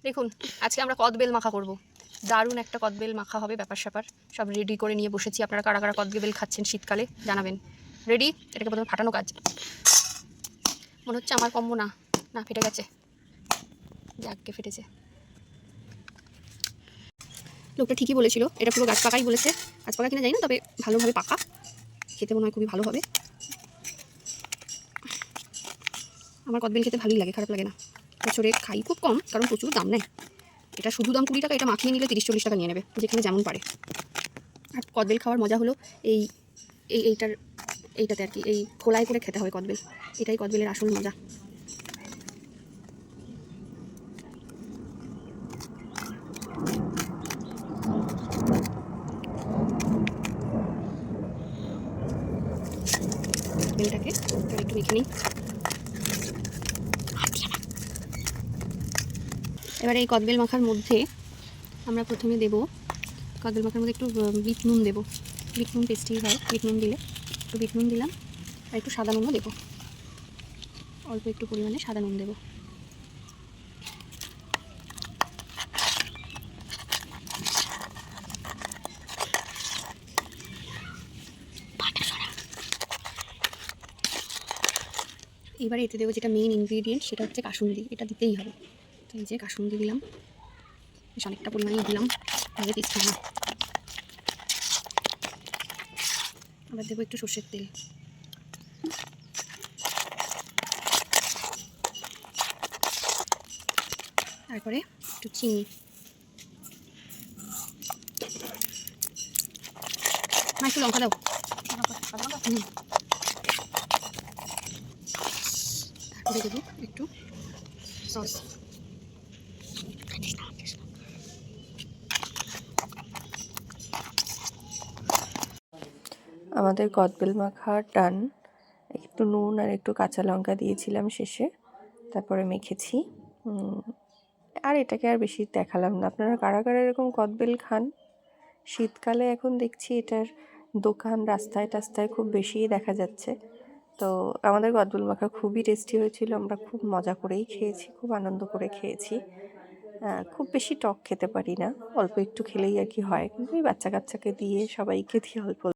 দেখুন আজকে আমরা কদবেল মাখা করব। দারুণ একটা কদবেল মাখা হবে, ব্যাপার স্যাপার সব রেডি করে নিয়ে বসেছি। আপনারা কারা কারা কদবেল খাচ্ছেন শীতকালে জানাবেন। রেডি? এটাকে প্রথমে ফাটানো কাজ। মনে হচ্ছে আমার কম্বো না, না ফেটে গেছে, যাককে ফেটেছে। লোকটা ঠিকই বলেছিল, এটা পুরো গাছ পাকাই বলেছে। গাছ পাকা কিনা জানি না, তবে ভালোভাবে পাকা, খেতে মনে হয় খুবই ভালো হবে। আমার কদবেল খেতে ভালোই লাগে, খারাপ লাগে না। বছরে খাই খুব কম, কারণ প্রচুর দাম নেয়। এটা শুধু দাম 20 টাকা, এটা মাখিয়ে নিলে 30-40 টাকা নিয়ে নেবে, যেখানে যেমন পারে। আর কদবেল খাওয়ার মজা হলো এইটাতে আর কি, এই খোলায় করে খেতে হবে কদবেল। এটাই কদবেলের আসল মজা। কদবেলটাকে একটু মেখে নিই। এবারে এই কদবেল মাখার মধ্যে আমরা প্রথমে দেব, কদবেল মাখার মধ্যে একটু বিট নুন দেবো। বিট নুন টেস্টি হয়, বিট নুন দিলে। একটু বিট নুন দিলাম, আর একটু সাদা নুনও দেবো, অল্প একটু পরিমাণে সাদা নুন দেবো। এবারে এতে দেবো যেটা মেইন ইনগ্রিডিয়েন্ট, সেটা হচ্ছে কাসুন্দি। এটা দিতেই হবে। তো এই যে কাসুন্দি দিলাম, বেশ অনেকটা পরিমাণেই দিলাম, তাহলে টেস্ট হয় না। আবার দেবো একটু সর্ষের তেল, তারপরে একটু চিনি। মা একটু লঙ্কা দাও। তারপরে দেবো একটু সস। আমাদের কদবেল মাখা ডান। একটু নুন আর একটু কাঁচা লঙ্কা দিয়েছিলাম শেষে, তারপরে মেখেছি। আর এটাকে আর বেশি দেখালাম না। আপনারা কারা কারা এরকম কদবেল খান? শীতকালে এখন দেখছি এটার দোকান রাস্তায় টাস্তায় খুব বেশিই দেখা যাচ্ছে। তো আমাদের কদবেল মাখা খুবই টেস্টি হয়েছিল, আমরা খুব মজা করেই খেয়েছি, খুব আনন্দ করে খেয়েছি। খুব বেশি টক খেতে পারি না, অল্প একটু খেলেই আর কি হয়, কিন্তু এই বাচ্চা কাচ্চাকে দিয়ে সবাইকে দিয়ে অল্প